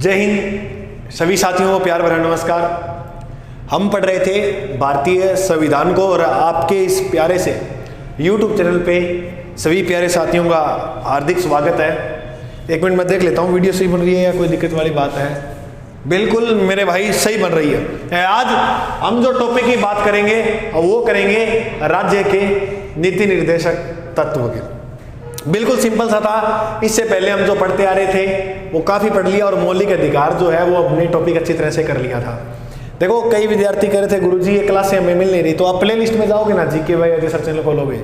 जय हिंद सभी साथियों को प्यार भरा नमस्कार। हम पढ़ रहे थे भारतीय संविधान को और आपके इस प्यारे से YouTube चैनल पे सभी प्यारे साथियों का हार्दिक स्वागत है। एक मिनट मैं देख लेता हूँ वीडियो सही बन रही है या कोई दिक्कत वाली बात है। बिल्कुल मेरे भाई सही बन रही है। आज हम जो टॉपिक की बात करेंगे वो करेंगे राज्य के नीति निर्देशक तत्व के। बिल्कुल सिंपल सा था। इससे पहले हम जो पढ़ते आ रहे थे वो काफ़ी पढ़ लिया और मौलिक अधिकार जो है वो अपने टॉपिक अच्छी तरह से कर लिया था। देखो कई विद्यार्थी कह रहे थे गुरुजी ये क्लास हमें मिल नहीं रही, तो आप प्ले लिस्ट में जाओगे ना जीके भाई यदि सर्च चैनल खोलोगे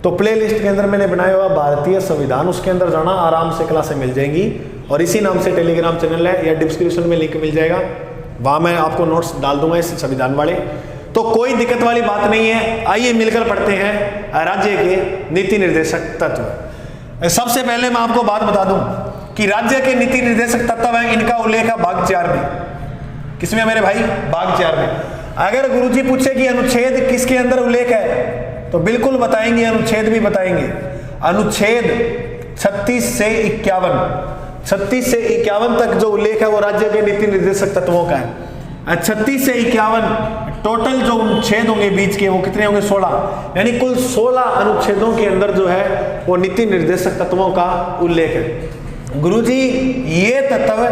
तो प्ले लिस्ट के अंदर मैंने बनाया हुआ भारतीय संविधान, उसके अंदर जाना आराम से क्लासें मिल जाएंगी और इसी नाम से टेलीग्राम चैनल है या डिस्क्रिप्शन में लिंक मिल जाएगा, वहाँ मैं आपको नोट्स डाल दूंगा इस संविधान वाले। तो कोई दिक्कत वाली बात नहीं है। आइए मिलकर पढ़ते हैं राज्य के नीति निर्देशक तत्व। सबसे पहले मैं आपको बात बता दूं कि राज्य के नीति निर्देशक तत्व है, इनका उल्लेख है भाग 4 में। किसमें मेरे भाई? भाग 4 में। अगर गुरुजी पूछे कि अनुच्छेद किसके अंदर उल्लेख है तो बिल्कुल बताएंगे, अनुच्छेद भी बताएंगे। अनुच्छेद 36 से 51 तक जो उल्लेख है वो राज्य के नीति निर्देशक तत्वों का है। 36 से 51 टोटल जो अनुच्छेद होंगे बीच के वो कितने होंगे? 16, यानी कुल 16 अनुच्छेदों के अंदर जो है वो नीति निर्देशक तत्वों का उल्लेख है। गुरुजी ये तत्व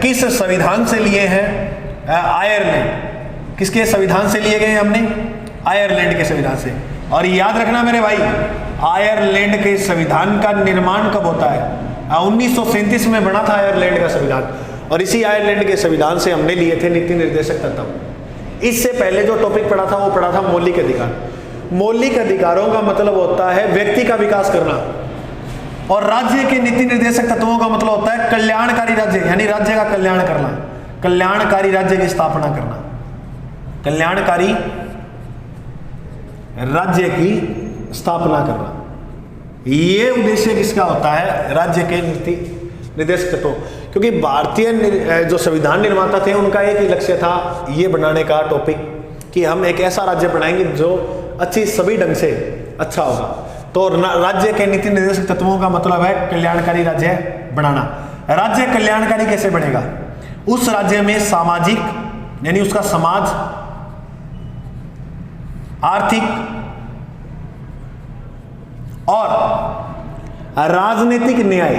किस संविधान से लिए हैं? आयरलैंड। किसके संविधान से लिए गए हमने? आयरलैंड के संविधान से। और याद रखना मेरे भाई, आयरलैंड के संविधान का निर्माण कब होता है? 1937 में बना था आयरलैंड का संविधान और इसी आयरलैंड के संविधान से हमने लिए थे नीति निर्देशक तत्व। इससे पहले जो टॉपिक पढ़ा था वो पढ़ा था मौलिक अधिकार। मौलिक अधिकारों का मतलब होता है व्यक्ति का विकास करना और राज्य के नीति निर्देशक तत्वों का मतलब होता है कल्याणकारी राज्य, यानी राज्य का कल्याण करना, कल्याणकारी राज्य की स्थापना करना, कल्याणकारी राज्य की स्थापना करना। ये उद्देश्य किसका होता है? राज्य के नीति निर्देशक तत्व। क्योंकि भारतीय जो संविधान निर्माता थे उनका एक ही लक्ष्य था ये बनाने का टॉपिक कि हम एक ऐसा राज्य बनाएंगे जो अच्छी सभी ढंग से अच्छा होगा। तो राज्य के नीति निर्देशक तत्वों का मतलब है कल्याणकारी राज्य बनाना। राज्य कल्याणकारी कैसे बनेगा? उस राज्य में सामाजिक यानी उसका समाज, आर्थिक और राजनीतिक न्याय,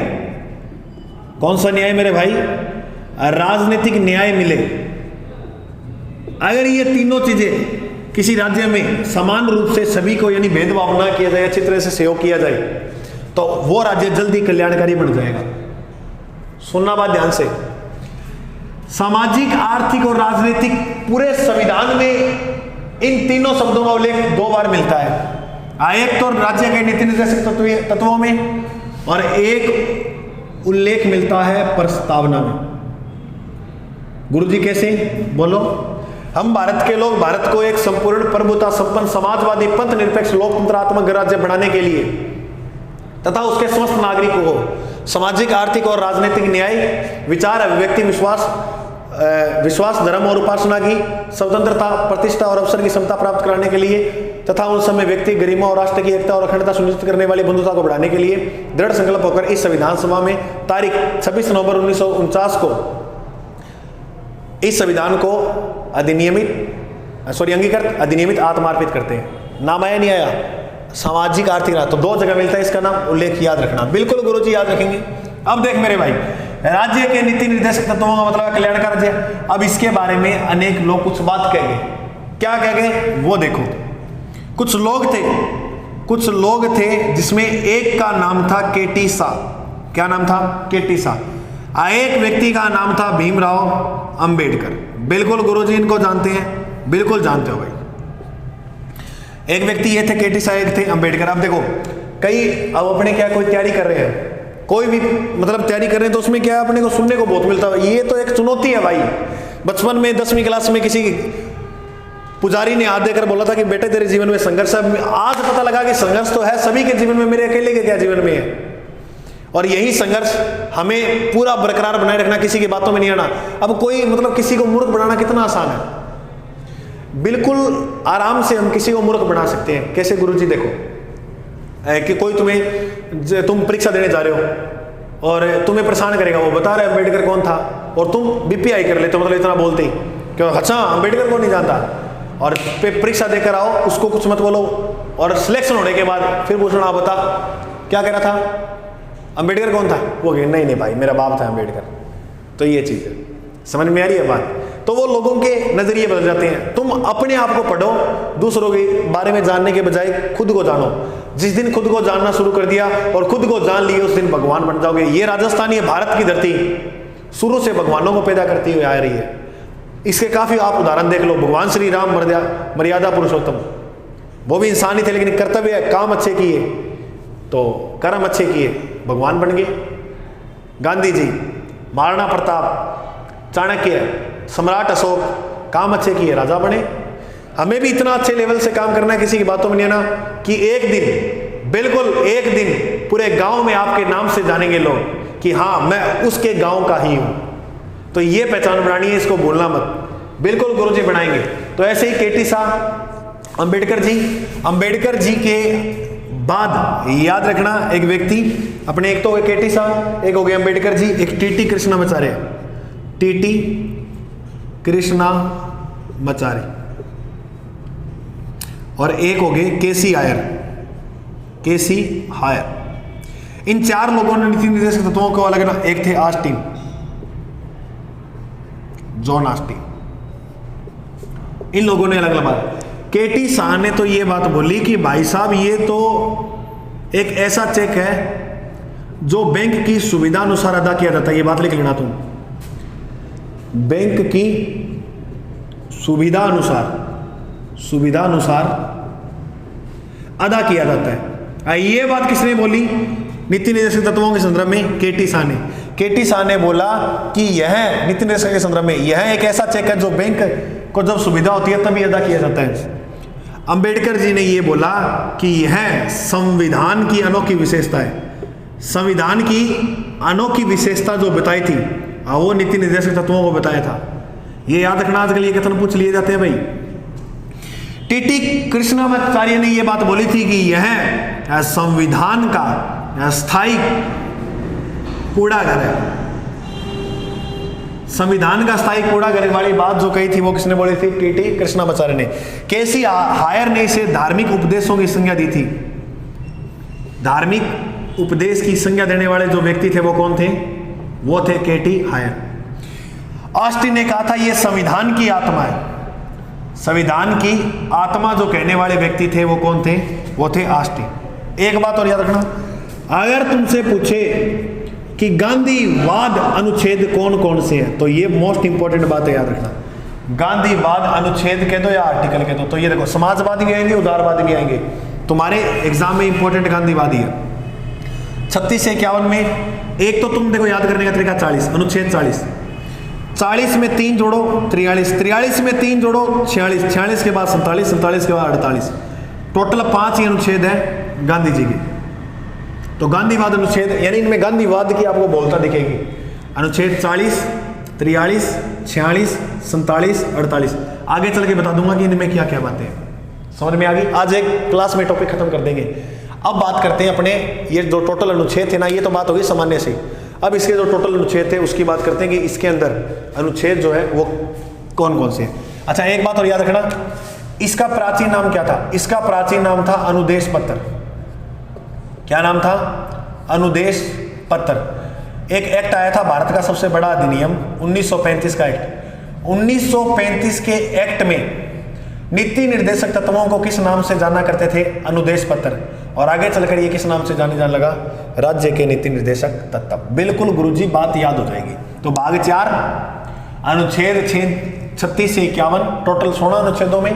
कौन सा न्याय मेरे भाई? राजनीतिक न्याय मिले। अगर ये तीनों चीजें किसी राज्य में समान रूप से सभी को यानी भेदभाव ना किया जाए, अच्छी तरह से सहयोग किया जाए तो वो राज्य जल्दी कल्याणकारी बन जाएगा। सुनना बात ध्यान से। सामाजिक, आर्थिक और राजनीतिक पूरे संविधान में इन तीनों शब्दों का उल्लेख 2 बार मिलता है। एक तो राज्य के नीति निर्देशक तत्वों में और एक उल्लेख मिलता है प्रस्तावना में। गुरुजी कैसे? बोलो। हम भारत के लोग भारत को एक संपूर्ण प्रभुता संपन्न समाजवादी पंथ निरपेक्ष लोकतंत्रात्मक राज्य बनाने के लिए तथा उसके समस्त नागरिकों को सामाजिक, आर्थिक और राजनीतिक न्याय, विचार, अभिव्यक्ति, विश्वास, धर्म और उपासना की स्वतंत्रता, प्रतिष्ठा और अवसर की क्षमता प्राप्त कराने के लिए तथा उन समय व्यक्ति गरिमा और राष्ट्र की एकता और अखंडता सुनिश्चित करने वाली बंधुता को बढ़ाने के लिए दृढ़ संकल्प होकर इस संविधान सभा में तारीख 26 नवंबर 1949 को इस संविधान को अंगीकृत, अधिनियमित, आत्मार्पित करते हैं। नाम आया नहीं आया? सामाजिक, आर्थिक, तो 2 जगह मिलता है इसका नाम, उल्लेख याद रखना। बिल्कुल गुरुजी याद रखेंगे। अब देख मेरे भाई, राज्य के नीति निर्देशक तत्वों का मतलब कल्याणकारी राज्य। अब इसके बारे में अनेक लोग कुछ बात कह गए। क्या कह गए वो देखो। कुछ लोग थे जिसमें एक का नाम था केटी शाह। क्या नाम था? केटी शाह। एक व्यक्ति का नाम था भीमराव अंबेडकर। बिल्कुल गुरुजी इनको जानते हैं, बिल्कुल जानते हो भाई। एक व्यक्ति ये थे केटी शाह, एक थे अंबेडकर। अब देखो अब अपने क्या कोई तैयारी कर रहे हैं, कोई भी मतलब तैयारी कर रहे हैं तो उसमें क्या अपने को सुनने को बहुत मिलता है। ये तो एक चुनौती है भाई। बचपन में 10वीं क्लास में किसी पुजारी ने हाथ देकर बोला था कि बेटे तेरे जीवन में संघर्ष है। आज पता लगा कि संघर्ष तो है सभी के जीवन में, मेरे अकेले के क्या जीवन में है। और यही संघर्ष हमें पूरा बरकरार बनाए रखना, किसी की बातों में नहीं आना। अब कोई मतलब किसी को मूर्ख बनाना कितना आसान है। बिल्कुल आराम से हम किसी को मूर्ख बना सकते हैं। कैसे? गुरुजी देखो कि कोई तुम परीक्षा देने जा रहे हो और तुम्हें परेशान करेगा, वो बता रहे अम्बेडकर कौन था और तुम बीपीआई कर लेते हो, मतलब इतना बोलते ही क्यों, अच्छा अम्बेडकर को नहीं जानता, और परीक्षा देकर आओ, उसको कुछ मत बोलो, और सिलेक्शन होने के बाद फिर पूछना बता क्या कह रहा था, अम्बेडकर कौन था, वो कहे नहीं नहीं भाई मेरा बाप था अम्बेडकर। तो ये चीज़ है, समझ में आ रही है बात। तो वो लोगों के नजरिए बदल जाते हैं। तुम अपने आप को पढ़ो, दूसरों के बारे में जानने के बजाय खुद को जानो। जिस दिन खुद को जानना शुरू कर दिया और खुद को जान लिए, उस दिन भगवान बन जाओगे। ये राजस्थान, ये भारत की धरती शुरू से भगवानों को पैदा करती हुई आ रही है। इसके काफी आप उदाहरण देख लो। भगवान श्री राम मर्यादा पुरुषोत्तम, वो भी इंसान ही थे, लेकिन कर्तव्य काम अच्छे किए तो कर्म अच्छे किए, भगवान बन गए। गांधी जी, महाराणा प्रताप, चाणक्य, सम्राट अशोक, काम अच्छे किए, राजा बने। हमें भी इतना अच्छे लेवल से काम करना है, किसी की बातों में नहीं आना, कि एक दिन, बिल्कुल एक दिन पूरे गांव में आपके नाम से जानेंगे लोग कि हाँ मैं उसके गांव का ही हूं। तो ये पहचान बनानी है, इसको भूलना मत। बिल्कुल गुरुजी बनाएंगे। तो ऐसे ही केटी साहब, अंबेडकर जी के बाद याद रखना एक व्यक्ति अपने, एक तो केटी साहब, एक हो गए अंबेडकर जी, एक टीटी कृष्णामाचार्य, टीटी कृष्णामाचार्य, और एक हो गए केसी हायर। इन चार लोगों ने नीति निर्देशक तत्वों को अलग ना, एक थे ऑस्टिन, जॉन ऑस्टिन, इन लोगों ने अलग अलग बात। केटी शाह ने तो ये बात बोली कि भाई साहब ये तो एक ऐसा चेक है जो बैंक की सुविधा अनुसार अदा किया जाता है। ये बात लिख लेना तुम, बैंक की सुविधा अनुसार अदा किया जाता है। ये बात किसने बोली नीति निर्देशक तत्वों के संदर्भ में? केटी शाह ने बोला कि यह नीति निर्देशक के संदर्भ में यह एक ऐसा चेक है जो बैंक को जब सुविधा होती है तभी अदा किया जाता है। अंबेडकर जी ने यह बोला कि यह संविधान की अनोखी विशेषता है। संविधान की अनोखी विशेषता जो बताई थी वो नीति निर्देशक तत्वों को बताया था। ये याद रखना, आजकल ये कथन पूछ लिए जाते हैं भाई। टीटी कृष्णामाचार्य ने यह बात बोली थी कि यह संविधान का स्थायी कूड़ाघर है। संविधान का स्थायी कूड़ाघर वाली बात जो कही थी वो किसने बोली थी? टीटी कृष्णामाचार्य ने। केसी हायर ने इसे धार्मिक उपदेशों की संज्ञा दी थी। धार्मिक उपदेश की संज्ञा देने वाले जो व्यक्ति थे वो कौन थे? वो थे केटी हायर। ऑस्टिन ने कहा था ये संविधान की आत्मा है। संविधान की आत्मा जो कहने वाले व्यक्ति थे वो कौन थे? वो थे ऑस्टिन। एक बात और याद रखना, अगर तुमसे पूछे कि गांधीवाद अनुच्छेद कौन कौन से हैं, तो ये मोस्ट इंपॉर्टेंट बात है, याद रखना। गांधीवाद अनुच्छेद कह दो या आर्टिकल कह दो, तो ये देखो समाजवादी भी आएंगे, उदारवादी भी आएंगे। तुम्हारे एग्जाम में इंपॉर्टेंट गांधीवादी है। 36 से 51 में एक तो तुम देखो याद करने का तरीका 40, अनुच्छेद 40 में 3 जोड़ो 43 में 3 जोड़ो 46 के बाद 47 के बाद 48, टोटल 5 ही अनुच्छेद है गांधी जी के। तो गांधीवाद अनुच्छेद, यानी इनमें गांधीवाद की आपको बोलता दिखेगी। अनुच्छेद 40, 43, 46, 47, 48। आगे चल के बता दूंगा कि इनमें क्या क्या बातें हैं। समझ में आ गई? आज एक क्लास में टॉपिक खत्म कर देंगे। अब बात करते हैं अपने ये जो टोटल अनुच्छेद थे ना, ये तो बात होगी सामान्य से। अब इसके जो टोटल अनुच्छेद थे उसकी बात करते हैं कि इसके अंदर अनुच्छेद जो है वो कौन कौन से हैं। अच्छा, एक बात और याद रखना, इसका प्राचीन नाम क्या था? इसका प्राचीन नाम था अनुदेश पत्र। क्या नाम था? अनुदेश पत्र। एक एक्ट आया था, भारत का सबसे बड़ा अधिनियम 1935 का एक्ट। 1935 के एक्ट में नीति निर्देशक तत्वों को किस नाम से जाना करते थे? अनुदेश पत्र। और आगे चलकर ये किस नाम से जाने जाने लगा? राज्य के नीति निर्देशक तत्व। बिल्कुल गुरुजी, बात याद हो जाएगी। तो भाग 4 अनुच्छेद 36 से 51, टोटल 16 अनुच्छेदों में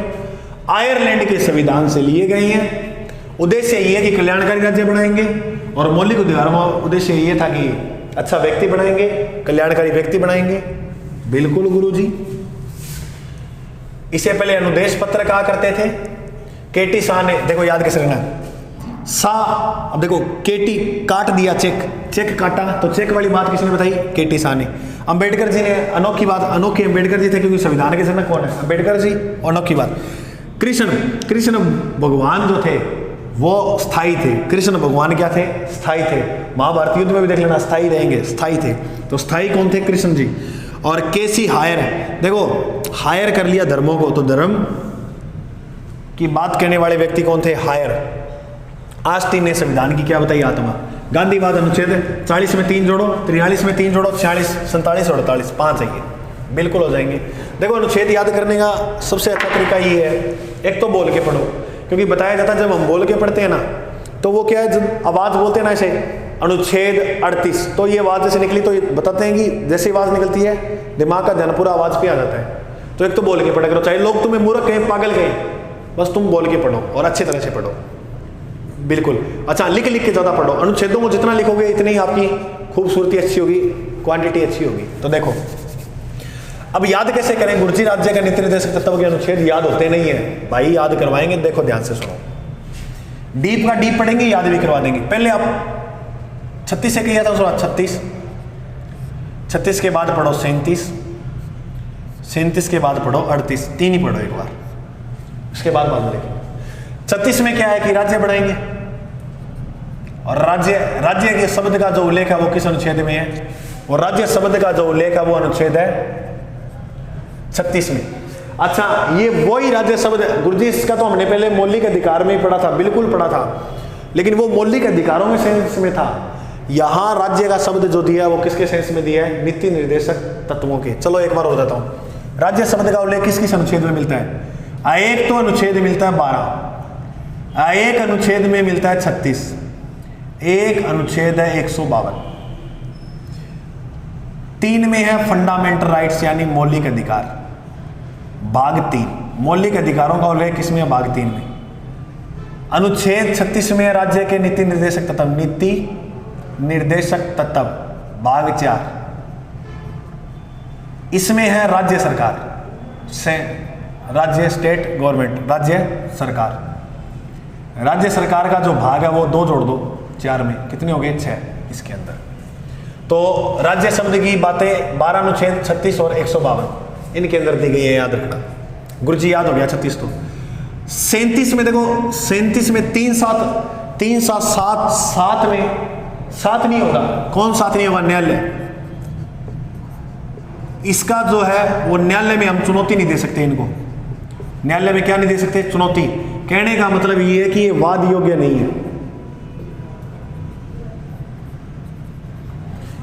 आयरलैंड के संविधान से लिए गए हैं। उद्देश्य ये है कि कल्याणकारी राज्य बनाएंगे, और मौलिक उद्देश्य ये था कि अच्छा व्यक्ति बनाएंगे, कल्याणकारी व्यक्ति बनाएंगे। बिल्कुल गुरुजी। इससे पहले अनुदेश पत्र कहा करते थे। केटी शाह ने, देखो याद कैसे रखना, अब देखो केटी काट दिया, चेक काटा, तो चेक वाली बात किसने बताई? केटी शाह ने। अंबेडकर जी ने अनोखी बात, अनोखी अंबेडकर जी थे क्योंकि संविधान के जनक कौन है? अंबेडकर जी। अनोखी बात, कृष्ण भगवान जो थे वो स्थायी थे। कृष्ण भगवान क्या थे? स्थायी थे। महाभारत युद्ध में भी देख लेना, स्थायी रहेंगे, स्थायी थे। तो स्थायी कौन थे? कृष्ण जी। और केसी हायर है। देखो हायर कर लिया धर्मों को, तो धर्म की बात करने वाले व्यक्ति कौन थे? हायर। आस्तीन ने संविधान की क्या बताई? आत्मा। गांधीवाद अनुच्छेद 40 में 3 जोड़ो, 43 में 3 जोड़ो, 46, 47 और 48, 5 है ये, बिल्कुल हो जाएंगे। देखो अनुच्छेद याद करने का सबसे अच्छा तरीका ये है, एक तो बोल के पढ़ो, क्योंकि बताया जाता है जब हम बोल के पढ़ते हैं ना तो वो क्या है, जब आवाज़ बोलते हैं ना ऐसे अनुच्छेद 38, तो ये आवाज़ जैसे निकली तो बताते हैं कि जैसे आवाज़ निकलती है दिमाग का ध्यान पूरा आवाज़ पे आ जाता है। तो एक तो बोल के पढ़ा करो, चाहे लोग तुम्हें मूर्ख कहें, पागल कहें, बस तुम बोल के पढ़ो और अच्छी तरह से पढ़ो, बिल्कुल। अच्छा, लिख लिख के ज़्यादा पढ़ो, अनुच्छेदों को जितना लिखोगे इतनी ही आपकी खूबसूरती अच्छी होगी, क्वांटिटी अच्छी होगी। तो देखो अब याद कैसे करें? गुरुजी राज्य का नीति निर्देशक तत्व के अनुच्छेद याद होते नहीं है भाई, याद करवाएंगे। देखो ध्यान से सुनो, डीप का डीप पढ़ेंगे, याद भी करवा देंगे। पहले आप 36 से किया था, उसके बाद 36 के बाद पढ़ो 37 के बाद पढ़ो 38, 3 ही पढ़ो एक बार, उसके बाद में लिखो। 36 में क्या है कि राज्य बढ़ाएंगे, और राज्य के शब्द का जो उल्लेख है वो किस अनुच्छेद में है? और राज्य शब्द का जो उल्लेख है वो अनुच्छेद है 36 में। अच्छा, ये वही राज्य शब्द है गुरुजी, इसका तो हमने पहले मौलिक अधिकार में ही पढ़ा था, बिल्कुल पढ़ा था, लेकिन वो मौलिक अधिकारों में सेंस में था। यहां राज्य का शब्द जो दिया है वो किसके सेंस में दिया है? नीति निर्देशक तत्वों के। चलो एक बार हो जाता हूं, राज्य शब्द का उल्लेख किस किस अनुच्छेद में मिलता है? एक तो अनुच्छेद मिलता है 12, एक अनुच्छेद में मिलता है 36, एक अनुच्छेद है 152, 3 में है फंडामेंटल राइट्स यानी मौलिक अधिकार, भाग 3 मौलिक अधिकारों का उल्लेख किसमें है? भाग 3 में। अनुच्छेद 36 में है राज्य के नीति निर्देशक तत्व, नीति निर्देशक तत्व, भाग 4, इसमें है राज्य सरकार से, राज्य स्टेट गवर्नमेंट, राज्य सरकार। राज्य सरकार का जो भाग है वो 2 जोड़ दो 4 में, कितने हो गए? 6 इसके अंदर। तो राज्य शब्द की बातें 12 अनुच्छेद 36 और 152 इनके अंदर दी गई है, याद रखना। गुरुजी याद हो गया 36। तो 37 में देखो, 37 में 3 7 7 में 7 नहीं होगा। कौन 7 नहीं होगा? न्यायालय। इसका जो है वो न्यायालय में हम चुनौती नहीं दे सकते इनको। न्यायालय में क्या नहीं दे सकते? चुनौती। कहने का मतलब ये है कि ये वाद योग्य नहीं है।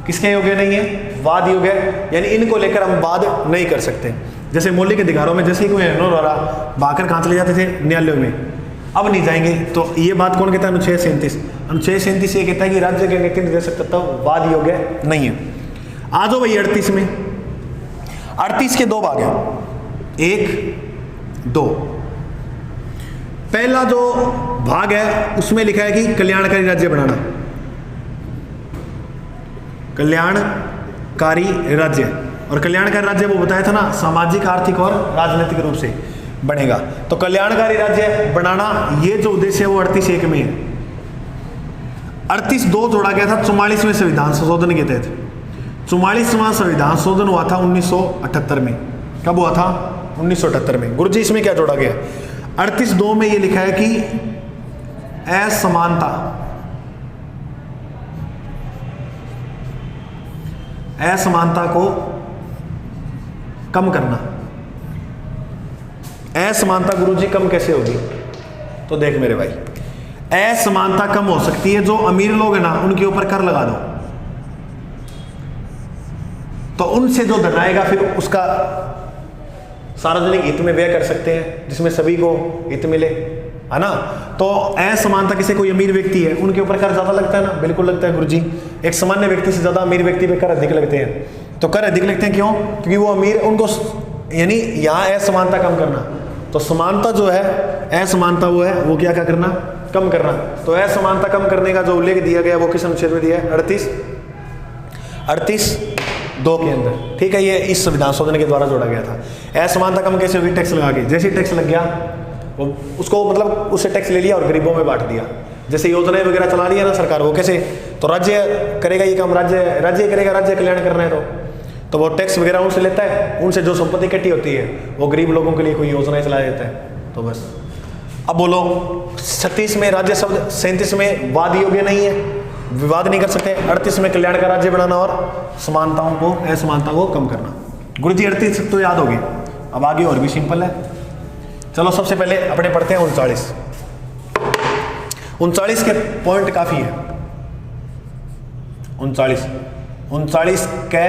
किसके योग्य नहीं है? वाद योग्य, यानी इनको लेकर हम वाद नहीं कर सकते। जैसे मौलिक अधिकारों में जैसे ही कोई द्वारा भाकर कहां चले जाते थे? न्यायालय में। अब नहीं जाएंगे। तो ये बात कौन कहता है? अनुच्छेद 37। अनुच्छेद 37 ये कहता है कि राज्य के नीति निर्देशक तत्व वाद योग्य नहीं है। आ जाओ भाई 38 में। 38 के 2 भाग हैं, 1 2। पहला जो भाग है उसमें लिखा है कि कल्याणकारी राज्य बनाना, कल्याणकारी राज्य। और कल्याणकारी राज्य वो बताया था ना, सामाजिक आर्थिक और राजनीतिक रूप से बनेगा। तो कल्याणकारी राज्य बनाना ये जो उद्देश्य है वो 38(1) में है। 38(2) जोड़ा गया था 44वें संविधान संशोधन के तहत। 44वां संविधान संशोधन हुआ था 1978 में। कब हुआ था? 1978 में। गुरुजी इसमें क्या जोड़ा गया? 38(2) में ये लिखा है कि असमानता को कम करना। असमानता गुरुजी कम कैसे होगी? तो देख मेरे भाई, असमानता कम हो सकती है, जो अमीर लोग हैं ना उनके ऊपर कर लगा दो, तो उनसे जो धन आएगा फिर उसका सार्वजनिक हित में व्यय कर सकते हैं, जिसमें सभी को हित मिले, है ना। तो असमानता, किसी कोई अमीर व्यक्ति है उनके ऊपर कर ज्यादा लगता है ना? बिल्कुल लगता है गुरुजी। एक सामान्य व्यक्ति से ज्यादा अमीर व्यक्ति पे कर अधिक लगते हैं। तो कर अधिक लगते हैं क्यों? क्योंकि वो अमीर, उनको यानी यहाँ असमानता कम करना। तो समानता जो है, असमानता वो है वो क्या करना? कम करना। तो असमानता कम करने का जो उल्लेख दिया गया वो किस अनुच्छेद में दिया है? 38(2) के अंदर। ठीक है, ये इस संविधान संशोधन के द्वारा जोड़ा गया था। असमानता कम कैसे होगी? टैक्स लगा के। जैसे टैक्स लग गया वो उसको मतलब उससे टैक्स ले लिया और गरीबों में बांट दिया। जैसे योजनाएं वगैरह चला रही है ना सरकार, वो कैसे? तो राज्य करेगा ये काम, राज्य करेगा, राज्य कल्याण करना है तो वो टैक्स वगैरह उनसे लेता है, उनसे जो संपत्ति इकट्ठी होती है वो गरीब लोगों के लिए कोई योजनाएं चला देता है। तो बस अब बोलो 36 में राज्य शब्द, 37 में वाद योग्य नहीं है, विवाद नहीं कर सकते, 38 में कल्याण का राज्य बनाना और समानताओं को, असमानता को कम करना। गुरु जी 38 तो याद होगी, अब आगे और भी सिंपल है। चलो सबसे पहले अपने पढ़ते हैं 39। 39 के पॉइंट काफी है। 39 कै,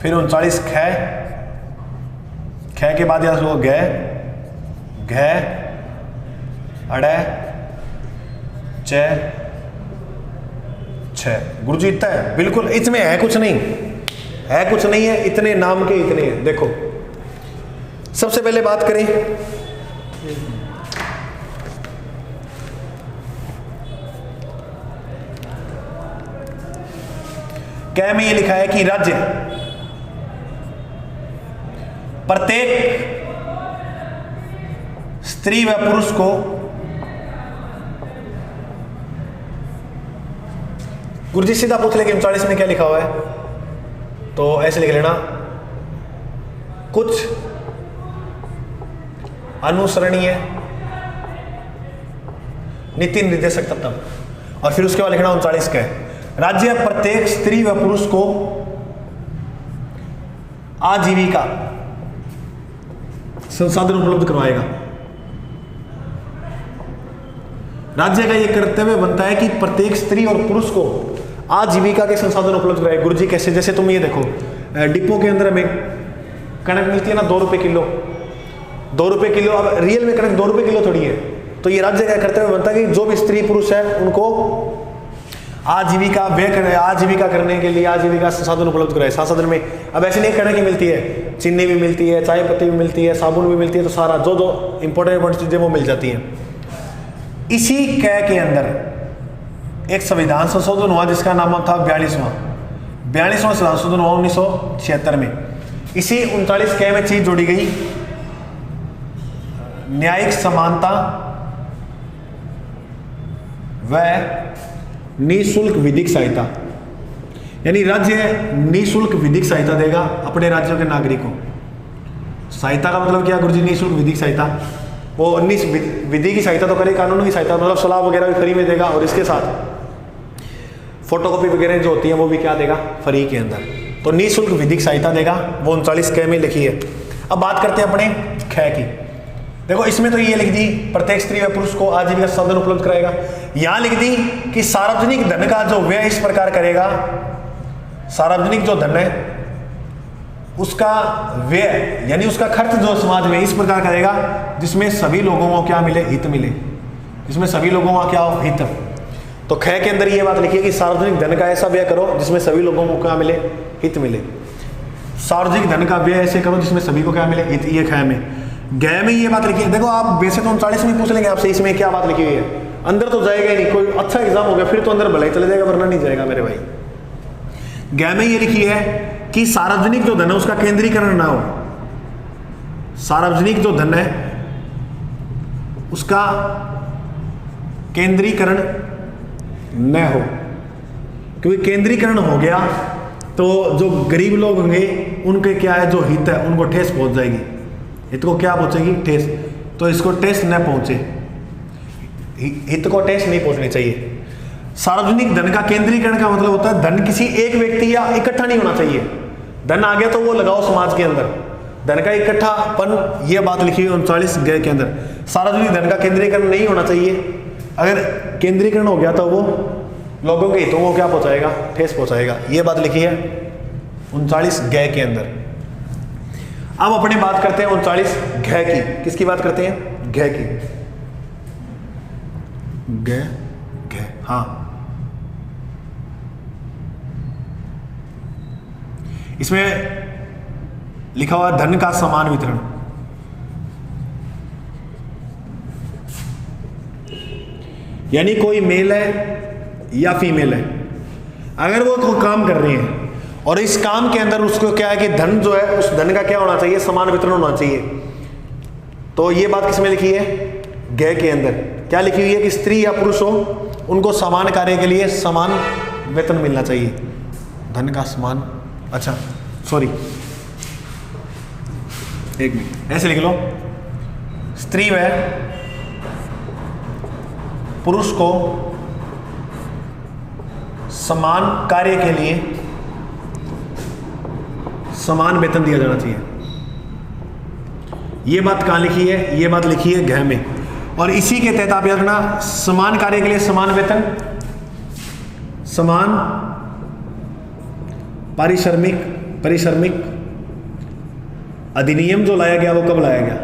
फिर 39 ख, ख के बाद याद रखो गै, घै, अड़ै, च, छ। गुरुजी इतना है, बिल्कुल इसमें है कुछ नहीं, है कुछ नहीं है, इतने नाम के इतने हैं। देखो सबसे पहले बात करें कै में ये लिखा है कि राज्य प्रत्येक स्त्री व पुरुष को गुरुजी सीधा पूछ ले कि 39 में क्या लिखा हुआ है, तो ऐसे लिख लेना, कुछ अनुसरणीय नीति निर्देशक तत्व, और फिर उसके बाद लिखना 39 का है, राज्य प्रत्येक स्त्री व पुरुष को आजीविका संसाधन उपलब्ध करवाएगा। राज्य का यह कर्तव्य बनता है कि प्रत्येक स्त्री और पुरुष को आजीविका के संसाधन उपलब्ध कराए। गुरु जी कैसे, जैसे तुम ये देखो डिपो के अंदर हमें कणक मिलती है ना 2 रुपए किलो, 2 रुपए किलो। अब रियल में कणक 2 रुपए किलो थोड़ी है, तो ये राज्य का कर्तव्य बनता है कि जो भी स्त्री पुरुष है उनको आजीविका करने के लिए आजीविका संसाधन उपलब्ध कराए। संसाधन में अब ऐसे नहीं कणक ही मिलती है, चीनी भी मिलती है, चाय पत्ती भी मिलती है, साबुन भी मिलती है, तो सारा जो जो इंपॉर्टेंट चीजें वो मिल जाती हैं। इसी कै के अंदर एक संविधान संशोधन हुआ जिसका नाम था 42वां संशोधन हुआ 1976 में। इसी 39 कै में चीज जोड़ी गई, न्यायिक समानता व निःशुल्क विधिक सहायता, यानी राज्य निःशुल्क विधिक सहायता देगा अपने राज्यों के नागरिकों। सहायता का मतलब क्या गुरुजी? निःशुल्क विधिक सहायता, वो विधि की सहायता तो करे, कानून की सहायता मतलब सलाह वगैरह भी फ्री में देगा, और इसके साथ फोटोकॉपी वगैरह जो होती है वो भी क्या देगा? फ्री के अंदर। तो निःशुल्क विधिक सहायता देगा, वो 39 कै में लिखी है। अब बात करते हैं अपने ख की। देखो इसमें तो ये लिख दी प्रत्येक स्त्री व पुरुष को आजीविका साधन उपलब्ध कराएगा। यहां लिख दी कि सार्वजनिक धन का जो व्यय इस प्रकार करेगा, सार्वजनिक जो धन है उसका व्यय यानी उसका खर्च जो समाज में इस प्रकार करेगा जिसमें सभी लोगों को क्या मिले? हित मिले, जिसमें सभी लोगों का क्या हो? हित। तो ख के अंदर ये बात लिखी है कि सार्वजनिक धन का ऐसा व्यय करो जिसमें सभी लोगों को क्या मिले? हित मिले। सार्वजनिक धन का व्यय ऐसे करो जिसमें सभी को क्या मिले? हित। ये ख में। ग में ये बात लिखी है। देखो आप वैसे तो 39 में पूछ लेंगे आपसे इसमें क्या बात लिखी हुई है, अंदर तो जाएगा ही नहीं। कोई अच्छा एग्जाम हो गया फिर तो अंदर भले ही चले जाएगा, वरना नहीं जाएगा मेरे भाई। ग में ये लिखी है कि सार्वजनिक जो धन है उसका केंद्रीकरण ना हो। सार्वजनिक जो धन है उसका केंद्रीकरण न हो, क्योंकि केंद्रीकरण हो गया तो जो गरीब लोग होंगे उनके क्या है, जो हित है उनको ठेस पहुंच जाएगी। हित को क्या पहुंचेगी? ठेस। तो इसको ठेस न पहुंचे, हित को ठेस नहीं पहुंचनी चाहिए। सार्वजनिक धन का केंद्रीकरण का मतलब होता है धन किसी एक व्यक्ति या इकट्ठा नहीं होना चाहिए। धन आ गया तो वो लगाओ समाज के अंदर, धन का इकट्ठापन, ये बात लिखी हुई 39 ग के अंदर। सार्वजनिक धन का केंद्रीकरण नहीं होना चाहिए। अगर केंद्रीकरण हो गया तो वो लोगों के हितों को क्या पहुंचाएगा? ठेस पहुंचाएगा। ये बात लिखी है 39 ग के अंदर। अब अपने बात करते हैं 39 घ की। किसकी बात करते हैं? घ की। घ घ हाँ, इसमें लिखा हुआ धन का समान वितरण। यानी कोई मेल है या फीमेल है, अगर वो कोई काम कर रहे हैं और इस काम के अंदर उसको क्या है कि धन जो है उस धन का क्या होना चाहिए? समान वितरण होना चाहिए। तो ये बात किसमें लिखी है? ग के अंदर। क्या लिखी हुई है कि स्त्री या पुरुष हो उनको समान कार्य के लिए समान वेतन मिलना चाहिए। धन का समान, अच्छा सॉरी एक मिनट, ऐसे लिख लो, स्त्री व पुरुष को समान कार्य के लिए समान वेतन दिया जाना चाहिए। ये बात कहाँ लिखी है? ये बात लिखी है घ में। और इसी के तहत आप याद रखना, समान कार्य के लिए समान वेतन, समान पारिश्रमिक अधिनियम जो लाया गया वो कब लाया गया?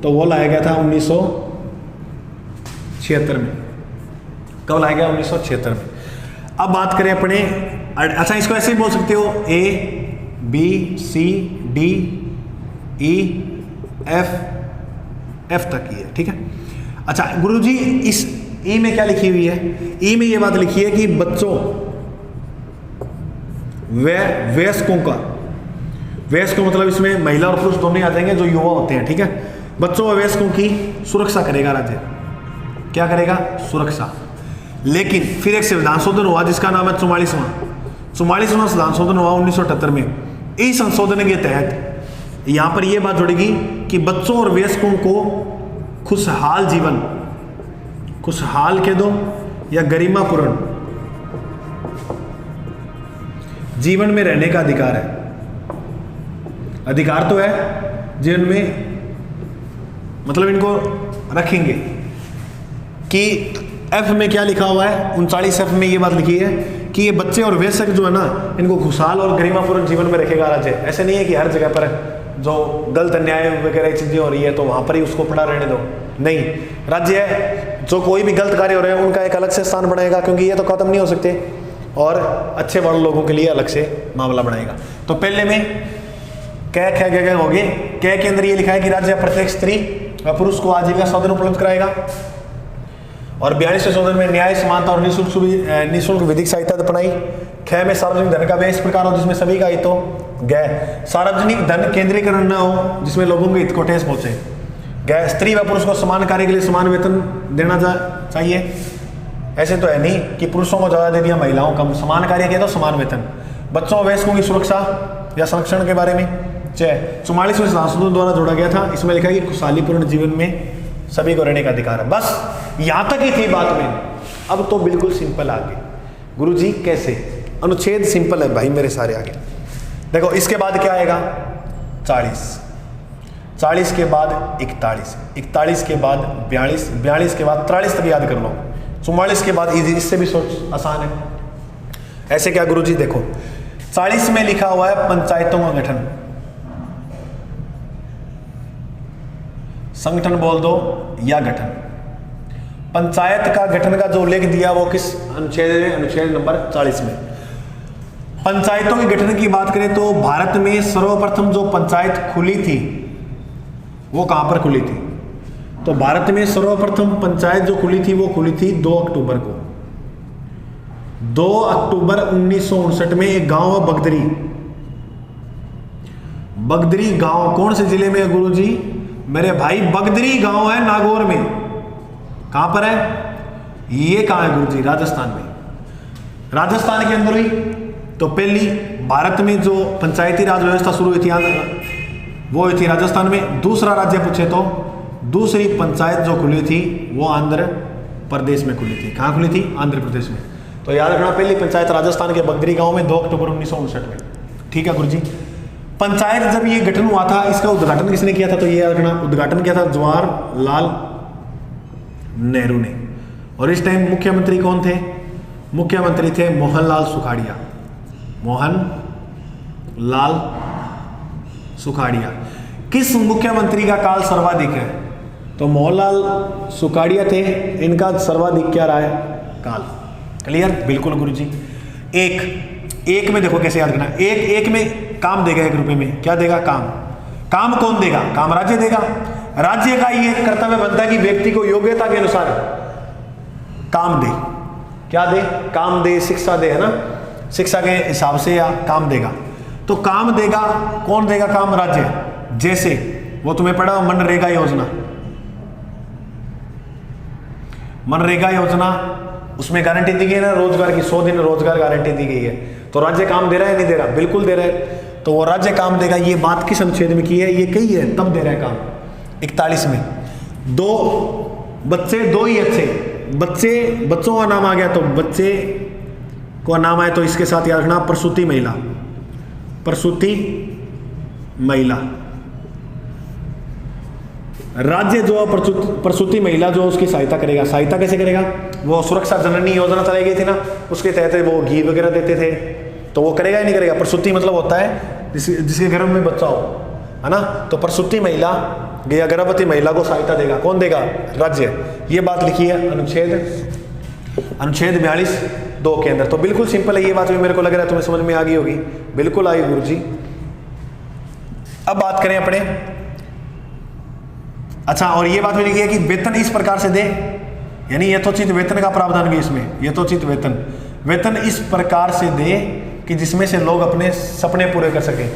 तो वो लाया गया था 1976 में। कब लाया गया? 1976 में। अब बात करें अपने, अच्छा इसको ऐसे ही बोल सकते हो, ABCDEF तक ही है, ठीक है। अच्छा गुरुजी, इस ई में क्या लिखी हुई है? ई में ये बात लिखी है कि बच्चों वयस्कों मतलब इसमें महिला और पुरुष दोनों ही आ जाएंगे जो युवा होते हैं, ठीक है। बच्चों व वयस्कों की सुरक्षा करेगा राज्य। क्या करेगा? सुरक्षा। लेकिन फिर एक संविधान संशोधन हुआ जिसका नाम है 44वां संविधान संशोधन हुआ 1978 में। इस संशोधन के तहत यहां पर यह बात जुड़ेगी कि बच्चों और वयस्कों को खुशहाल जीवन, खुशहाल कह दो या गरिमापूर्ण जीवन में रहने का अधिकार है। अधिकार तो है जीवन में, मतलब इनको रखेंगे कि एफ में क्या लिखा हुआ है? 39F में ये बात लिखी है कि ये बच्चे और वयस्क जो है ना, इनको खुशहाल और गरिमापूर्ण जीवन में रखेगा राज्य। ऐसे नहीं है कि हर जगह पर जो गलत अन्याय वगैरह चीजें हो रही है तो वहां पर ही उसको पड़ा रहने दो, नहीं। राज्य है जो कोई भी गलत कार्य हो रहे हैं उनका एक अलग से स्थान बनाएगा, क्योंकि ये तो खत्म नहीं हो सकते, और अच्छे बड़े लोगों के लिए अलग से मामला बनाएगा। तो पहले में कै ख ग हो गए। कै के अंदर ये लिखा है कि राज्य प्रत्येक स्त्री व पुरुष को आजीविका साधन उपलब्ध कराएगा। और 42वें संशोधन में न्याय, समानता और निःशुल्क विधिक सहायता अपनाई। ख में सार्वजनिक धन का व्यय इस प्रकार हो जिसमें सभी का हित हो। ग सार्वजनिक धन केंद्रीकरण न हो जिसमें लोगों के हित को ठेस पहुंचे। ग स्त्री व पुरुष को समान कार्य के लिए समान वेतन देना चाहिए। ऐसे तो है नहीं कि पुरुषों को ज़्यादा दे दिया, महिलाओं कम। समान कार्य किया तो समान वेतन। बच्चों वयस्कों की सुरक्षा या संरक्षण के बारे में 44वें संशोधन द्वारा जोड़ा गया था। इसमें लिखा है कि खुशहालीपूर्ण जीवन में सभी को रहने का अधिकार है। बस यहां तक ही थी बात में। अब तो बिल्कुल सिंपल आगे। गुरुजी कैसे? अनुच्छेद सिंपल है भाई मेरे सारे आगे। देखो इसके बाद क्या आएगा? 40 के बाद 41 के बाद 42 के बाद 43 तक याद कर लो। 44 के बाद इजी, इससे भी सोच आसान है। ऐसे क्या गुरुजी? देखो 40 में लिखा हुआ है पंचायतों का गठन। संगठन बोल दो या गठन। पंचायत का गठन का जो उल्लेख दिया वो किस अनुच्छेद में? अनुच्छेद नंबर 40 में। पंचायतों के गठन की बात करें तो भारत में सर्वप्रथम जो पंचायत खुली थी वो कहां पर खुली थी? तो भारत में सर्वप्रथम पंचायत जो खुली थी वो खुली थी 2 अक्टूबर को। 2 अक्टूबर 1959 में एक गांव है बगदरी। बगदरी गांव कौन से जिले में है गुरुजी? मेरे भाई बगदरी गांव है नागौर में। कहां पर है ये? कहां है गुरुजी? राजस्थान में। राजस्थान के अंदर हुई। तो पहली भारत में जो पंचायती राज व्यवस्था शुरू हुई थी वो हुई थी राजस्थान में। दूसरा राज्य पूछे तो दूसरी पंचायत जो खुली थी वो आंध्र प्रदेश में खुली थी। कहां खुली थी? आंध्र प्रदेश में। तो याद रखना पहली पंचायत राजस्थान के बगदरी गांव में 2 अक्टूबर 1959 में। ठीक है गुरुजी। पंचायत जब ये गठन हुआ था, इसका उद्घाटन किसने किया था? तो ये याद रखना, उद्घाटन किया था जवाहरलाल नेहरू ने। और इस टाइम मुख्यमंत्री कौन थे? मुख्यमंत्री थे मोहनलाल सुखाड़िया। मोहनलाल सुखाड़िया। किस मुख्यमंत्री का काल सर्वाधिक है? तो मोहनलाल सुखाड़िया थे, इनका सर्वाधिक क्या रहा है? काल। क्लियर? बिल्कुल गुरुजी। एक में देखो कैसे याद करना। एक में काम देगा 1 रुपए में। क्या देगा? काम। काम कौन देगा? काम राज्य देगा। राज्य का ये कर्तव्य बनता है कि व्यक्ति को योग्यता के अनुसार काम दे। क्या दे? काम दे, शिक्षा दे, है ना? शिक्षा के हिसाब से या काम देगा। तो काम देगा कौन देगा? काम राज्य। जैसे वो तुम्हें पढ़ा मनरेगा योजना। मनरेगा योजना उसमें गारंटी दी गई है ना रोजगार की, 100 दिन रोजगार गारंटी दी गई है। तो राज्य काम दे रहा है नहीं दे रहा? बिल्कुल दे रहा है। तो वो राज्य काम देगा। ये बात किस अनुच्छेद में की है? ये कही है तब दे रहा है काम। 41 में। 2 बच्चे 2 ही अच्छे बच्चों का नाम आ गया तो बच्चे को नाम आए तो इसके साथ याद रखना प्रसूति महिला। प्रसूति महिला। राज्य जो प्रसूति महिला जो उसकी सहायता करेगा, सहायता कैसे करेगा? वो सुरक्षा जननी योजना चलाई गई थी ना, उसके तहत वो घी वगैरह देते थे, तो वो करेगा ही नहीं करेगा? प्रसूति मतलब होता है जिसके गर्भ में बच्चा हो, है ना? तो प्रसूति महिला या गर्भवती महिला को सहायता देगा, कौन देगा? राज्य। ये बात लिखी है अनुच्छेद 42(2) के अंदर। तो बिल्कुल सिंपल है ये बात भी, मेरे को लग रहा है तुम्हें समझ में आ गई होगी। बिल्कुल आई गुरुजी। अब बात करें अपने, अच्छा, और ये बात भी लिखी है कि वेतन इस प्रकार से दे, यानी यथोचित वेतन का प्रावधान भी इसमें, यथोचित वेतन इस प्रकार से दे कि जिसमें से लोग अपने सपने पूरे कर सकें,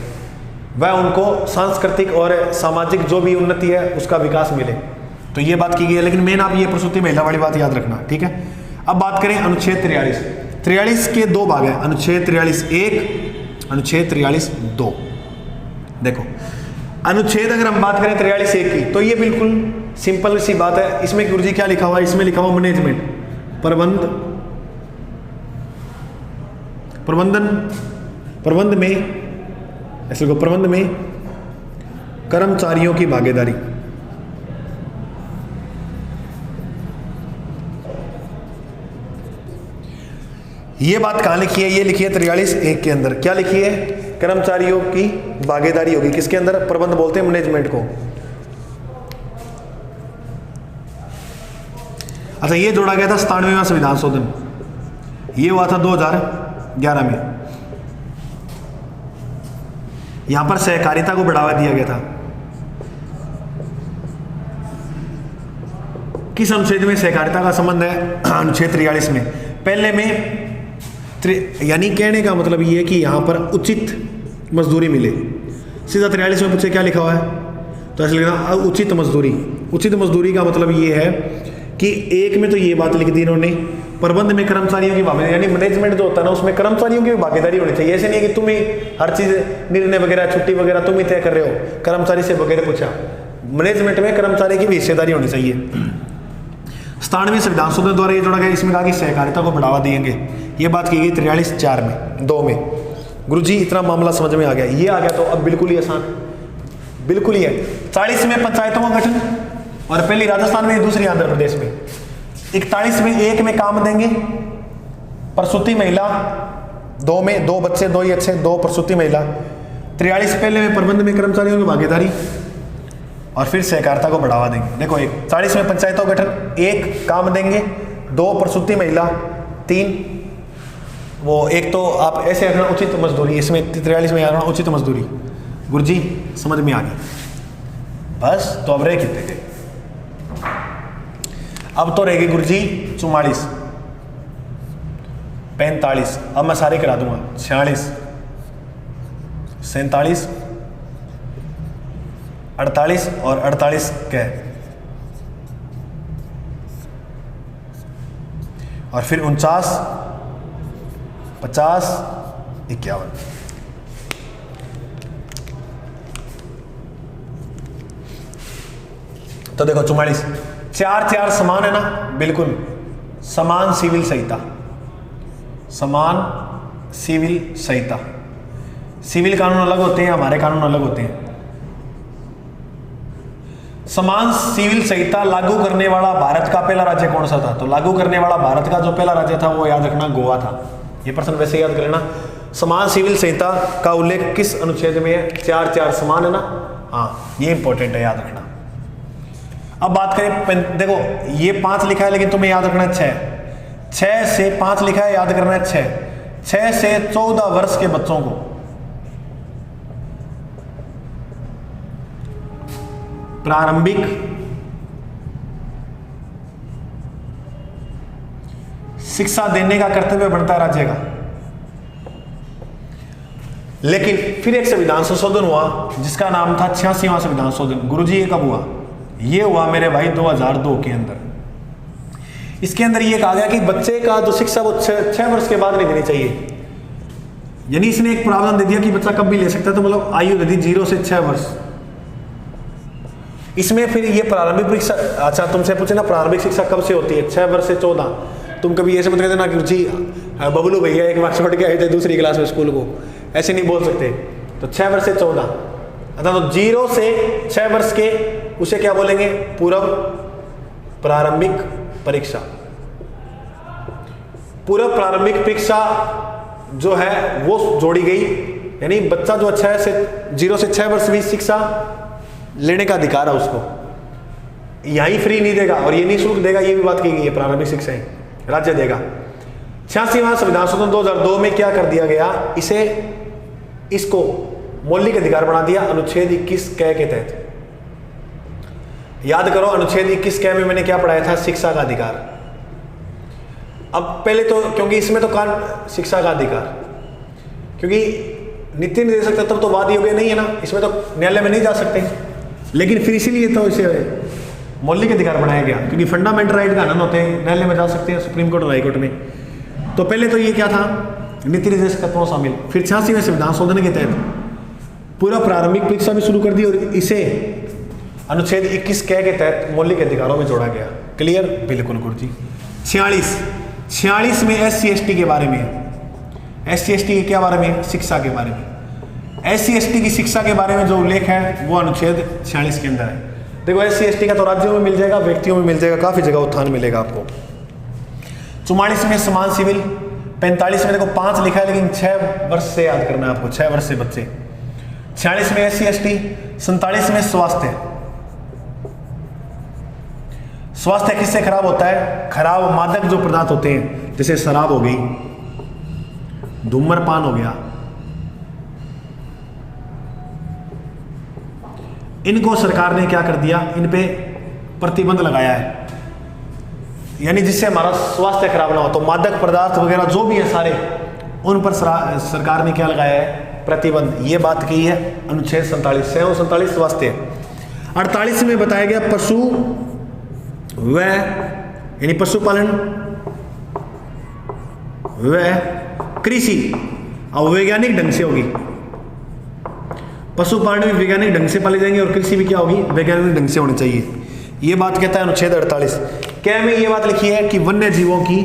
वह उनको सांस्कृतिक और सामाजिक जो भी उन्नति है उसका विकास मिले। तो ये बात की गई है, लेकिन मेन आप ये प्रसूति महिला वाली बात याद रखना, ठीक है? अब बात करें अनुच्छेद 43 के 2 भाग है, अनुच्छेद 43(1), अनुच्छेद 43(2). देखो अनुच्छेद अगर हम बात करें 43(1) की, तो ये बिल्कुल सिंपल सी बात है। इसमें गुरुजी क्या लिखा हुआ है? इसमें लिखा हुआ मैनेजमेंट, प्रबंध में, ऐसे को प्रबंध में कर्मचारियों की भागीदारी। ये बात कहाँ लिखी है? ये लिखी है 43(1) के अंदर। क्या लिखी है? कर्मचारियों की भागीदारी होगी किसके अंदर? प्रबंध बोलते हैं मैनेजमेंट को। अच्छा, ये जोड़ा गया था 97वां संविधान शोधन, ये हुआ था 2011 में। यहां पर सहकारिता को बढ़ावा दिया गया था। किस अनुच्छेद में सहकारिता का संबंध है? अनुच्छेद 43 में। पहले में यानी कहने का मतलब ये है कि यहां पर उचित मजदूरी मिले। सीधा 43 में पूछे क्या लिखा हुआ है, तो ऐसे लिखना उचित मजदूरी। उचित मजदूरी का मतलब ये है कि एक में तो ये बात लिख दी इन्होंने, प्रबंध में कर्मचारियों की भागीदारी, यानी मैनेजमेंट जो होता है ना उसमें कर्मचारियों की भागीदारी होनी चाहिए। ऐसे नहीं है कि तुम ही हर चीज, निर्णय वगैरह, छुट्टी वगैरह तुम ही तय कर रहे हो, कर्मचारी से वगैरह पूछा। मैनेजमेंट में कर्मचारी की भी हिस्सेदारी होनी चाहिए। 97वें संविधान शोधन द्वारा ये जोड़ा गया, इसमें कहा कि सहकारिता को बढ़ावा देंगे। ये बात की गई 43(4) में, 2 में। गुरुजी इतना मामला समझ में आ गया, ये आ गया तो अब बिल्कुल ही आसान, बिल्कुल ही है। 40 में पंचायतों का गठन, और पहली राजस्थान में, दूसरी आंध्र प्रदेश में। 41 में 1 में काम देंगे, प्रसूति महिला, 2 में 2 बच्चे 2 ही अच्छे, 2 प्रसूति महिला। 43 पहले में प्रबंध में कर्मचारियों की भागीदारी, और फिर सहकारिता को बढ़ावा देंगे। देखो 40 में पंचायतों का गठन, 1 काम देंगे, 2 प्रसूति महिला, 3 वो एक तो आप ऐसे रखना उचित मजदूरी, इसमें 43 में रखना उचित मजदूरी। गुरुजी समझ में आ गई बस। तो अब रहे कितने गए? अब तो रहेगी गुरुजी 44, 45, अब मैं सारे करा दूंगा, 46, 47, 48 और 48 के, और फिर 49, 50, 51। तो देखो 44, 4 समान है ना, बिल्कुल समान सिविल संहिता, समान सिविल संहिता। सिविल कानून अलग होते हैं, हमारे कानून अलग होते हैं। समान सिविल संहिता लागू करने वाला भारत का पहला राज्य कौन सा था? तो लागू करने वाला भारत का जो पहला राज्य था वो याद रखना गोवा था। ये प्रश्न वैसे याद कर लेना। समान सिविल संहिता का उल्लेख किस अनुच्छेद में है? 4 समान है ना, हाँ ये इंपॉर्टेंट है, याद रखना। अब बात करें, देखो ये 5 लिखा है लेकिन तुम्हें याद रखना 6 से 5 लिखा है, याद करना है 6 से 14 वर्ष के बच्चों को प्रारंभिक शिक्षा देने का कर्तव्य बनता है राज्य का। लेकिन फिर एक संविधान संशोधन हुआ जिसका नाम था 86वां संविधान संशोधन। गुरुजी ये कब हुआ? ये हुआ मेरे भाई 2002 के अंदर। इसके अंदर ये कहा गया कि बच्चे का जो शिक्षा वो 6 वर्ष के बाद नहीं देनी चाहिए। यानी इसने एक प्रावधान दे दिया कि बच्चा कब भी ले सकता है, तो मतलब आयु दे दी 0 से 6 वर्ष। इसमें फिर ये प्रारंभिक शिक्षा, अच्छा तुमसे पूछे ना प्रारंभिक शिक्षा कब से होती है? 6 वर्ष से 14। तुम कभी ऐसे मत कहते ना कि जी बबलू भैया एक बार छोड़ के आए थे दूसरी क्लास में स्कूल को, ऐसे नहीं बोल सकते। तो 6 वर्ष से 14, अतः तो 0 से 6 वर्ष के उसे क्या बोलेंगे? पूर्व प्रारंभिक परीक्षा। पूर्व प्रारंभिक परीक्षा जो है वो जोड़ी गई, यानी बच्चा जो 0 से 6 वर्ष की शिक्षा लेने का अधिकार है उसको, यहीं फ्री नहीं देगा और ये निःशुल्क देगा, ये भी बात की गई है। प्रारंभिक शिक्षाएं राज्य देगा। 86वां संविधान संशोधन 2002 में क्या कर दिया गया? इसको मौलिक अधिकार बना दिया अनुच्छेद 21 क के तहत। याद करो, अनुच्छेद 21 क में मैंने क्या पढ़ाया था? शिक्षा का अधिकार। अब पहले तो क्योंकि इसमें तो शिक्षा का अधिकार, क्योंकि नीति निर्देशक तत्व तो वाद योग्य नहीं है ना, इसमें तो न्यायालय में नहीं जा सकते, लेकिन फिर इसीलिए तो इसे मौलिक अधिकार बनाया गया, क्योंकि फंडामेंटल राइट का हनन होते हैं, न्यायालय में जा सकते हैं, सुप्रीम कोर्ट और हाई कोर्ट में। तो पहले तो ये क्या था? नीति निर्देशक तत्वों शामिल। फिर 86वें संविधान संशोधन के तहत पूरा प्रारंभिक परीक्षा भी शुरू कर दी और इसे अनुच्छेद 21 क के तहत मौलिक अधिकारों में जोड़ा गया। क्लियर? बिल्कुल गुरुजी। 46 में SC/ST के बारे में, SC/ST के क्या बारे में? शिक्षा के बारे में। SC/ST की शिक्षा के बारे में जो उल्लेख है वो अनुच्छेद 46 के अंदर है। देखो, SC/ST का तो राज्यों में मिल जाएगा, व्यक्तियों में मिल जाएगा, काफी जगह उत्थान मिलेगा आपको। 44 में समान सिविल। 45 में देखो 5 लिखा है, लेकिन 6 वर्ष से याद करना है आपको, 6 वर्ष से बच्चे। 46 में SC/ST। 47 में स्वास्थ्य। स्वास्थ्य किससे खराब होता है? खराब मादक जो पदार्थ होते हैं, जैसे शराब हो गई, धूम्रपान हो गया, इनको सरकार ने क्या कर दिया? इन पे प्रतिबंध लगाया है, यानी जिससे हमारा स्वास्थ्य खराब ना हो। तो मादक पदार्थ वगैरह जो भी है सारे, उन पर सरकार ने क्या लगाया है? प्रतिबंध। ये बात की है अनुच्छेद 47 स्वास्थ्य। 48 में बताया गया पशु व यानी पशुपालन व कृषि अब वैज्ञानिक ढंग से होगी। पशुपालन भी वैज्ञानिक ढंग से पाले जाएंगे और कृषि भी क्या होगी? वैज्ञानिक ढंग से होनी चाहिए। ये बात कहता है अनुच्छेद 48। क्या में ये बात लिखी है कि वन्य जीवों की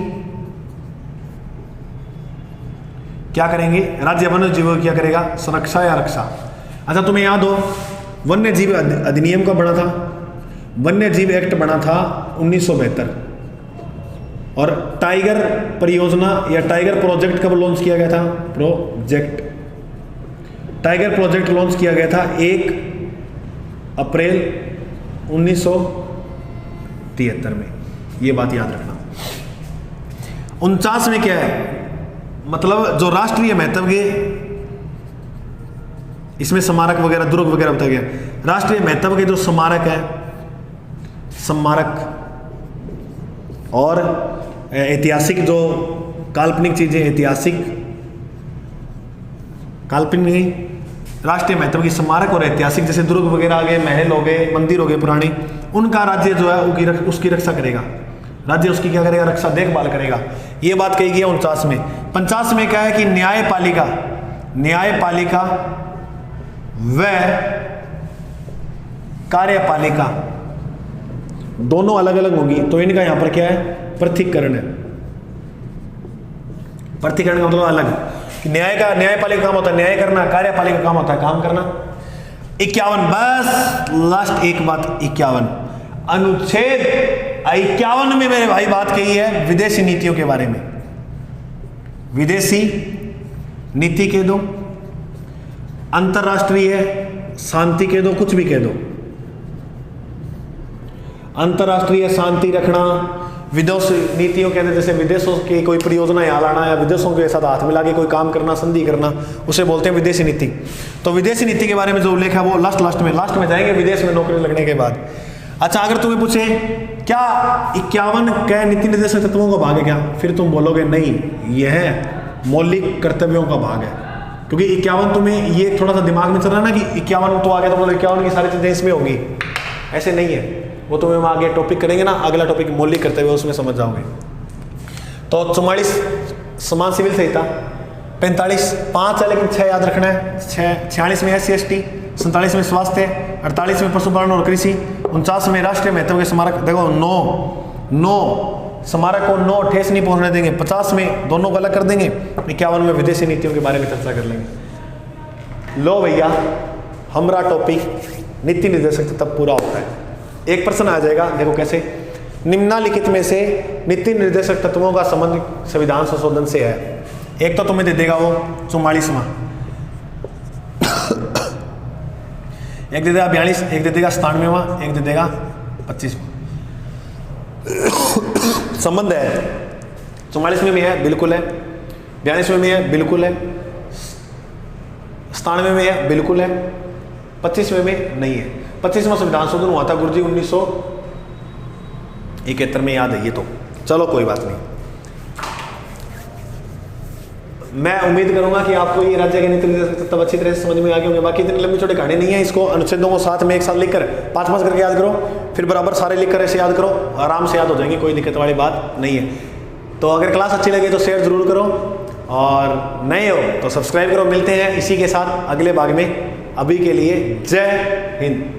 क्या करेंगे? राज्य वन्य जीवों की क्या करेगा? सुरक्षा या रक्षा। अच्छा, तुम्हें याद हो वन्य जीव अधिनियम कब बना था? वन्य जीव एक्ट बना था 1972। और टाइगर परियोजना या टाइगर प्रोजेक्ट कब लॉन्च किया गया था? टाइगर प्रोजेक्ट लॉन्च किया गया था 1 अप्रैल 1973 में। ये बात याद रखना। 49 में क्या है? मतलब जो राष्ट्रीय महत्व के, इसमें स्मारक वगैरह दुर्ग वगैरह बताया गया। राष्ट्रीय महत्व के जो स्मारक है, और ऐतिहासिक जो काल्पनिक चीजें, काल्पनिक राष्ट्रीय महत्व की स्मारक और ऐतिहासिक, जैसे दुर्ग वगैरह आ गए, महल हो गए, मंदिर हो गए पुराने, उनका राज्य जो है उसकी रक्षा करेगा। राज्य उसकी क्या करेगा? रक्षा, देखभाल करेगा। ये बात कही गई है 49 में। 50 में क्या है कि न्यायपालिका व कार्यपालिका दोनों अलग अलग होगी, तो इनका यहां पर क्या है? पृथक्करण है। पृथक्करण का मतलब अलग। न्यायपालिका काम होता है न्याय करना, कार्यपालिका काम होता है काम करना। 51, बस लास्ट एक बात, 51 अनुच्छेद 51 में मेरे भाई बात कही है विदेशी नीतियों के बारे में। विदेशी नीति कह दो, अंतरराष्ट्रीय शांति कह दो, कुछ भी कह दो। अंतरराष्ट्रीय शांति रखना, विदेश नीतियों कहते हैं, जैसे विदेशों की कोई परियोजना यहाँ लाना या विदेशों के साथ हाथ मिला के कोई काम करना, संधि करना, उसे बोलते हैं विदेशी नीति। तो विदेशी नीति के बारे में जो उल्लेख है वो लास्ट में जाएंगे, विदेश में नौकरी लगने के बाद। अच्छा, अगर तुम्हें पूछे क्या 51 के नीति निर्देशक तत्वों का भाग है क्या, फिर तुम बोलोगे नहीं, यह मौलिक कर्तव्यों का भाग है। क्योंकि 51 तुम्हें ये थोड़ा सा दिमाग में चल रहा है ना कि 51 तो आ गया तो मतलब 51 की सारी चीजें इसमें होंगी, ऐसे नहीं है। वो तुम्हें हम आगे टॉपिक करेंगे ना, अगला टॉपिक मौलिक कर्तव्य, उसमें समझ जाओगे। तो 44 समान सिविल संहिता, 45 5 है लेकिन 6 याद रखना है। 46 में SC/ST, 47 में स्वास्थ्य, 48 में पशुपालन और कृषि, 49 में राष्ट्रीय महत्व के स्मारक। देखो 9 स्मारक को 9 ठेस नहीं पहुंचने देंगे। 50 में दोनों को अलग कर देंगे। 51 में विदेशी नीतियों के बारे में चर्चा कर लेंगे। लो भैया हमारा टॉपिक नीति निर्देशक तत्व पूरा होता है। एक प्रश्न आ जाएगा, देखो कैसे, निम्नलिखित में से नीति निर्देशक तत्वों का संबंध संविधान संशोधन से है। एक तो तुम्हें दे देगा वो 44वां, एक दे देगा 42, एक दे देगा 97वां, एक दे देगा 25वां। संबंध है 44वें में है, बिल्कुल है, 42वें में है, बिल्कुल है, 97वें में है, बिल्कुल है, 25वें में नहीं है। 25वां संविधान संशोधन हुआ था गुरु जी 1971 में, याद है ये तो, चलो कोई बात नहीं। मैं उम्मीद करूंगा कि आपको ये राज्य के नीति निर्देशक तत्व अच्छी तरह से समझ में आ गए होंगे। बाकी इतनी लंबी छोटी कहानी नहीं है, इसको अनुच्छेदों को साथ में एक साथ लिखकर 5-5 करके याद करो, फिर बराबर सारे लिखकर ऐसे याद करो, आराम से याद हो जाएंगे, कोई दिक्कत वाली बात नहीं है। तो अगर क्लास अच्छी लगे तो शेयर जरूर करो, और नए हो तो सब्सक्राइब करो। मिलते हैं इसी के साथ अगले भाग में, अभी के लिए जय हिंद।